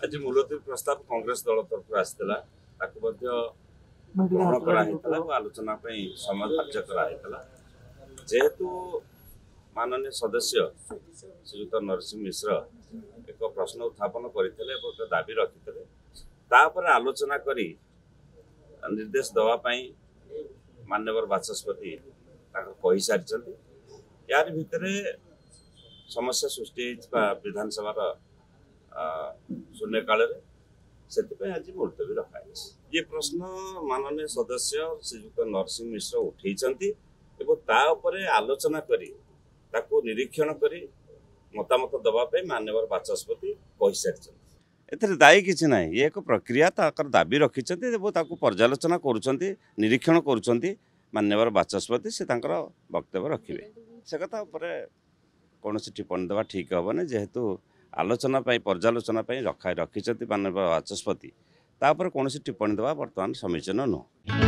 आज मुलतवी प्रस्ताव कांग्रेस दल तरफ आसाला ग्रहण कराइला आलोचना समय धार्य कराइला जेहेतु माननीय सदस्य श्रीयुक्त नरसिंह मिश्र एक प्रश्न उत्थापन करते दाबी रखिते आलोचना करी निर्देश दवापाई मान्यवर बाचस्पति कही सारी यार भितर समस्या सृष्टि विधानसभा शून्यकाल से आज मुलतवी रखा ये प्रश्न माननीय सदस्य श्रीयुक्त नरसिंह मिश्र उठे आलोचना करी निरीक्षण करी मतामत दवाई मान्यवर बाचस्पति कही सारी एथरे दायी किसी ना ये एक प्रक्रिया दाबी रखिंट पर्यालोचना करीक्षण कर मान्यवर बाचस्पति से वक्तव्य रखिए से कथा कौन टिप्पणी देवा ठीक हेनी जेहेतु आलोचना पर्यालोचना रखिंट मान्यवर बाचस्पति कौन टिप्पणी देवा बर्तमान समीचीन नुह।